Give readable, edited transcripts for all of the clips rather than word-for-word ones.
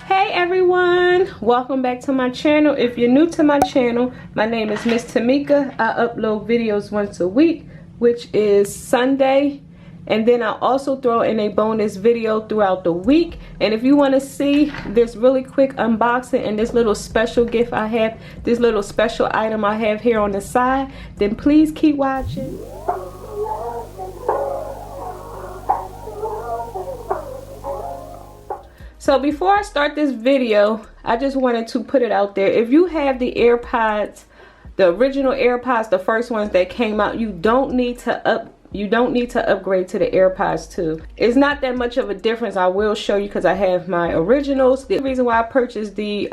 Hey everyone, welcome back to my channel. If you're new to my channel, my name is Miss Tamika. I upload videos once a week, which is Sunday, and then I also throw in a bonus video throughout the week. And if you want to see this really quick unboxing and this little special gift I have, this little special item I have here on the side, then please keep watching. So before I start this video, I just wanted to put it out there. If you have the AirPods, the original AirPods, the first ones that came out, you don't need to upgrade to the AirPods 2. It's not that much of a difference. I will show you because I have my originals. The reason why I purchased the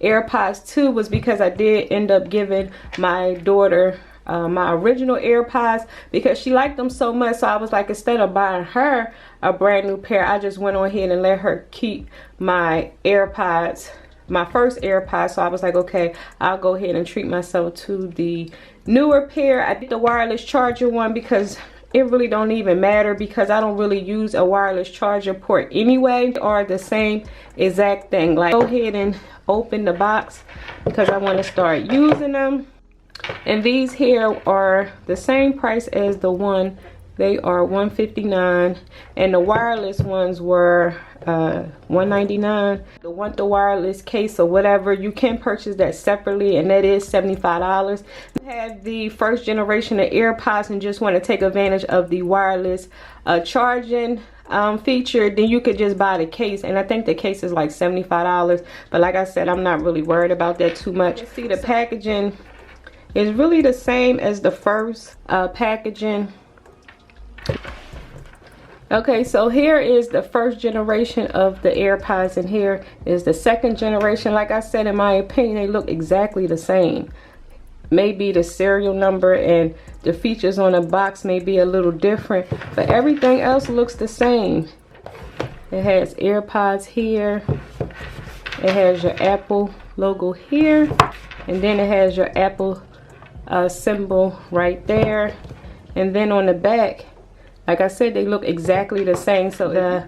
AirPods 2 was because I did end up giving my daughter my original AirPods because she liked them so much. So I was like, instead of buying her a brand new pair, I just went on ahead and let her keep my AirPods, my first AirPods. So I was like, okay, I'll go ahead and treat myself to the newer pair. I did the wireless charger one because it really don't even matter, because I don't really use a wireless charger port anyway, or the same exact thing. Like, go ahead and open the box because I want to start using them. And these here are the same price as the one. They are $159, and the wireless ones were $199. The wireless case or whatever, you can purchase that separately, and that is $75. You have the first generation of AirPods and just want to take advantage of the wireless charging feature, then you could just buy the case, and I think the case is like $75. But like I said, I'm not really worried about that too much. See, the packaging is really the same as the first packaging. Okay, so here is the first generation of the AirPods, and here is the second generation. Like I said, in my opinion, they look exactly the same. Maybe the serial number and the features on the box may be a little different, but everything else looks the same. It has AirPods here. It has your Apple logo here, and then it has your Apple symbol right there. And then on the back, like I said, they look exactly the same. So the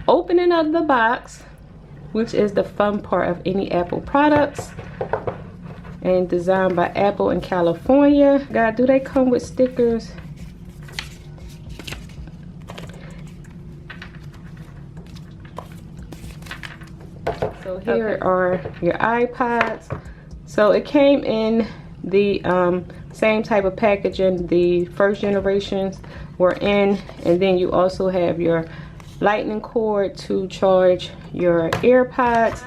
opening of the box, which is the fun part of any Apple products, and designed by Apple in California. God, do they come with stickers? So here are your iPods. So it came in the same type of packaging the first generations were in, and then you also have your lightning cord to charge your AirPods.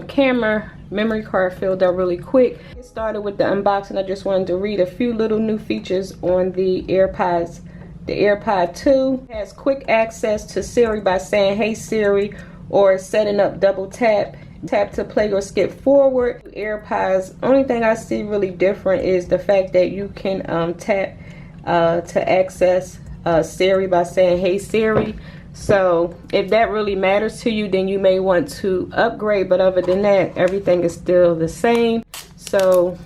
Camera memory card filled up really quick. Get started with the unboxing. I just wanted to read a few little new features on the AirPods. The AirPod 2 has quick access to Siri by saying, "Hey Siri," or setting up double tap to play or skip forward. AirPods, only thing I see really different is the fact that you can tap to access Siri by saying, "Hey Siri." So if that really matters to you, then you may want to upgrade, but other than that, everything is still the same. So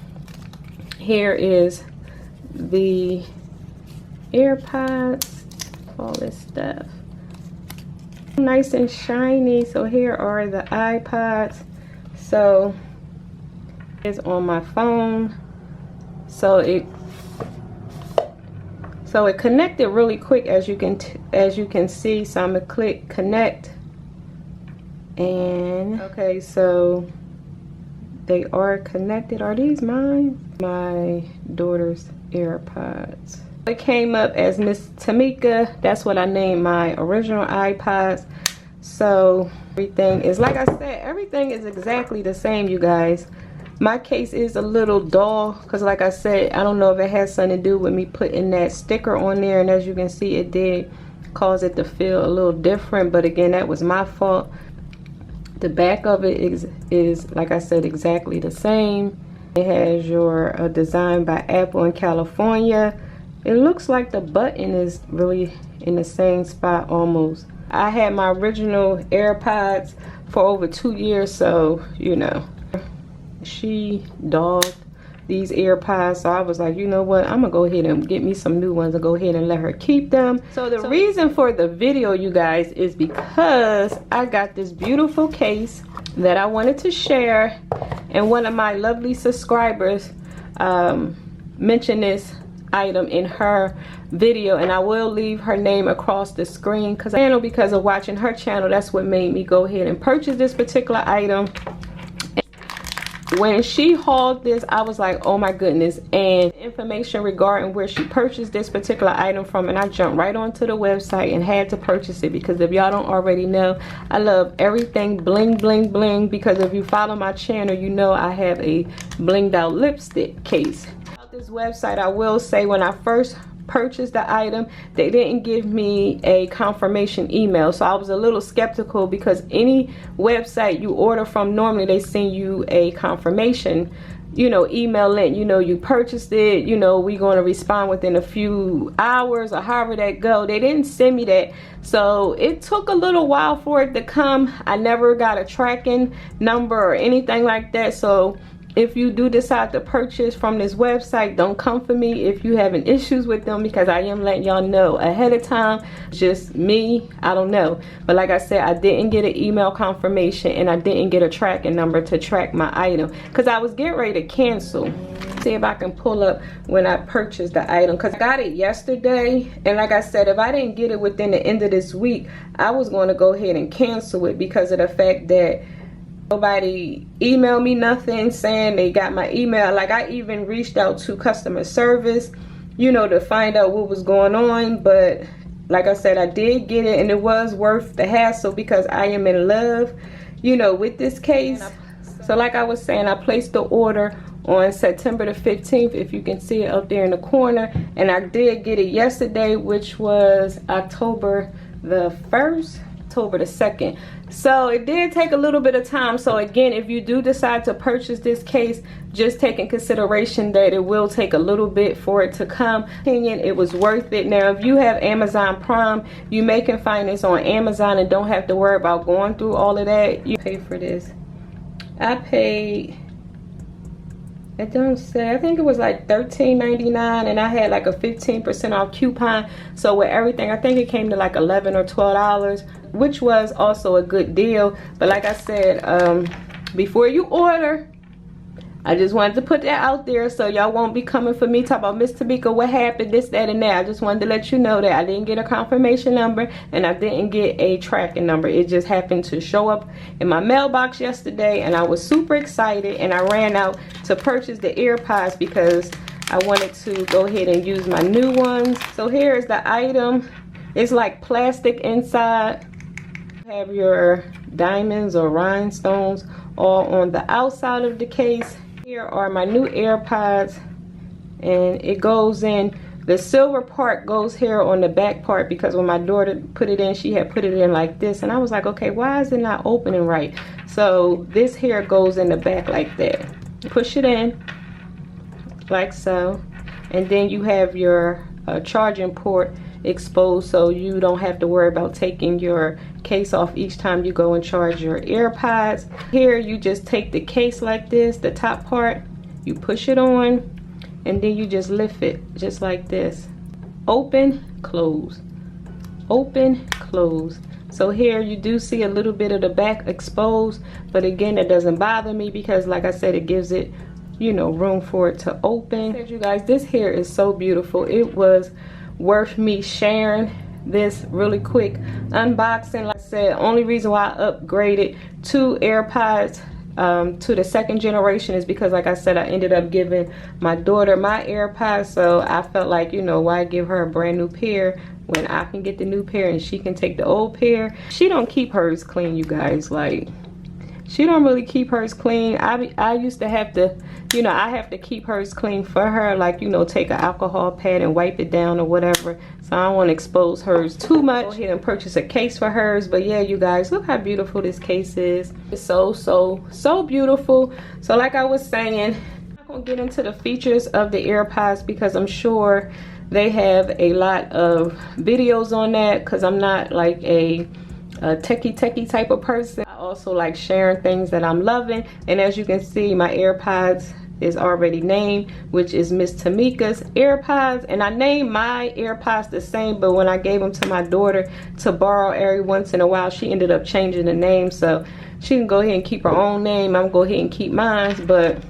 here is the AirPods, all this stuff. Nice and shiny. So here are the iPods. So it's on my phone. So it connected really quick, as you can see. So I'm gonna click connect, and okay, so they are connected. Are these mine? My daughter's AirPods. It came up as Miss Tamika. That's what I named my original iPods. So everything is, like I said, everything is exactly the same, you guys. My case is a little dull because, like I said, I don't know if it has something to do with me putting that sticker on there, and as you can see, it did cause it to feel a little different, but again, that was my fault. The back of it is like I said, exactly the same. It has your design by Apple in California. It looks like the button is really in the same spot almost. I had my original AirPods for over 2 years, so you know, she dogged these AirPods. So I was like, you know what, I'm gonna go ahead and get me some new ones and go ahead and let her keep them. So the reason for the video, you guys, is because I got this beautiful case that I wanted to share, and one of my lovely subscribers mentioned this item in her video, and I will leave her name across the screen because of watching her channel. That's what made me go ahead and purchase this particular item. When she hauled this, I was like, oh my goodness. And information regarding where she purchased this particular item from, and I jumped right onto the website and had to purchase it, because if y'all don't already know, I love everything bling bling bling, because if you follow my channel, you know I have a blinged out lipstick case. This website, I will say, when I first purchased the item, they didn't give me a confirmation email, so I was a little skeptical, because any website you order from, normally they send you a confirmation, you know, email link, you know, you purchased it, you know, we're going to respond within a few hours, or however that go. They didn't send me that, so it took a little while for it to come. I never got a tracking number or anything like that. So if you do decide to purchase from this website, don't come for me if you having issues with them, because I am letting y'all know ahead of time. Just me, I don't know. But like I said, I didn't get an email confirmation, and I didn't get a tracking number to track my item, because I was getting ready to cancel. See if I can pull up when I purchased the item, because I got it yesterday, and like I said, if I didn't get it within the end of this week, I was going to go ahead and cancel it, because of the fact that nobody emailed me nothing saying they got my email. Like, I even reached out to customer service, you know, to find out what was going on. But like I said, I did get it, and it was worth the hassle, because I am in love, you know, with this case. So like I was saying, I placed the order on September the 15th, if you can see it up there in the corner, and I did get it yesterday, which was October the 1st, October the 2nd. So it did take a little bit of time. So again, if you do decide to purchase this case, just take in consideration that it will take a little bit for it to come. Opinion, it was worth it. Now, if you have Amazon Prime, you may can find this on Amazon and don't have to worry about going through all of that. You pay for this. I paid, it don't say, I think it was like $13.99, and I had like a 15% off coupon. So with everything, I think it came to like $11 or $12, which was also a good deal. But like I said, before you order, I just wanted to put that out there, so y'all won't be coming for me talking about, Miss Tamika, what happened, this, that, and that. I just wanted to let you know that I didn't get a confirmation number, and I didn't get a tracking number. It just happened to show up in my mailbox yesterday, and I was super excited, and I ran out to purchase the Airpods because I wanted to go ahead and use my new ones. So here is the item. It's like plastic inside. You have your diamonds or rhinestones all on the outside of the case. Here are my new Airpods, and it goes in, the silver part goes here on the back part, because when my daughter put it in, she had put it in like this, and I was like, okay, why is it not opening right? So this here goes in the back like that. Push it in like so, and then you have your charging port exposed, so you don't have to worry about taking your case off each time you go and charge your AirPods. Here you just take the case like this, the top part, you push it on, and then you just lift it just like this. Open, close, open, close. So here you do see a little bit of the back exposed, but again, it doesn't bother me, because like I said, it gives it, you know, room for it to open. You guys, this hair is so beautiful. It was worth me sharing this really quick unboxing. Like I said, only reason why I upgraded to AirPods to the 2nd generation is because, like I said, I ended up giving my daughter my AirPods, so I felt like, you know, why give her a brand new pair when I can get the new pair and she can take the old pair. She don't keep hers clean, you guys. Like, she don't really keep hers clean. I used to have to, you know, I have to keep hers clean for her, like, you know, take an alcohol pad and wipe it down or whatever. So I don't want to expose hers too much. Go ahead and purchase a case for hers. But yeah, you guys, look how beautiful this case is. It's so beautiful. So like I was saying, I'm not gonna get into the features of the AirPods, because I'm sure they have a lot of videos on that, because I'm not like a techie type of person. I also like sharing things that I'm loving, and as you can see, my AirPods is already named, which is Miss Tamika's AirPods. And I named my AirPods the same, but when I gave them to my daughter to borrow every once in a while, she ended up changing the name. So she can go ahead and keep her own name. I'm gonna go ahead and keep mine. But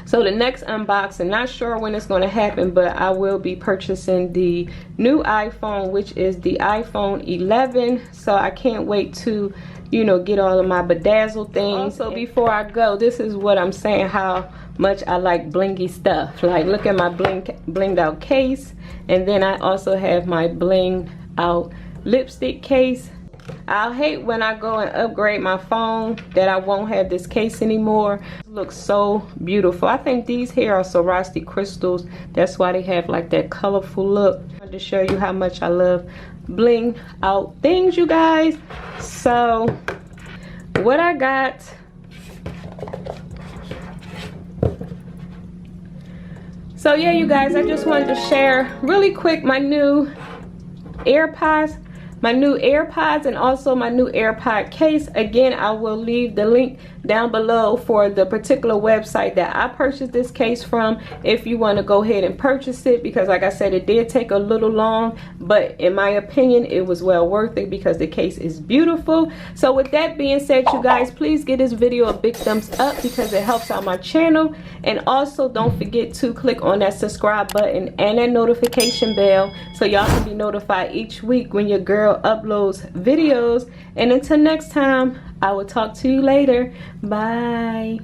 so the next unboxing, not sure when it's going to happen, but I will be purchasing the new iPhone, which is the iPhone 11. So I can't wait to, you know, get all of my bedazzled things. Also, before I go, this is what I'm saying, how much I like blingy stuff. Like, look at my blinged out case. And then I also have my blinged out lipstick case. I'll hate when I go and upgrade my phone that I won't have this case anymore. It looks so beautiful. I think these here are Swarovski crystals. That's why they have like that colorful look. I wanted to show you how much I love bling out things, you guys. So what I got, so yeah, you guys, I just wanted to share really quick my new AirPods. My new AirPods and also my new AirPod case. Again, I will leave the link down below for the particular website that I purchased this case from if you want to go ahead and purchase it, because like I said, it did take a little long, but in my opinion it was well worth it because the case is beautiful. So with that being said, you guys, please give this video a big thumbs up because it helps out my channel. And also don't forget to click on that subscribe button and that notification bell so y'all can be notified each week when your girl uploads videos. And until next time, I will talk to you later. Bye.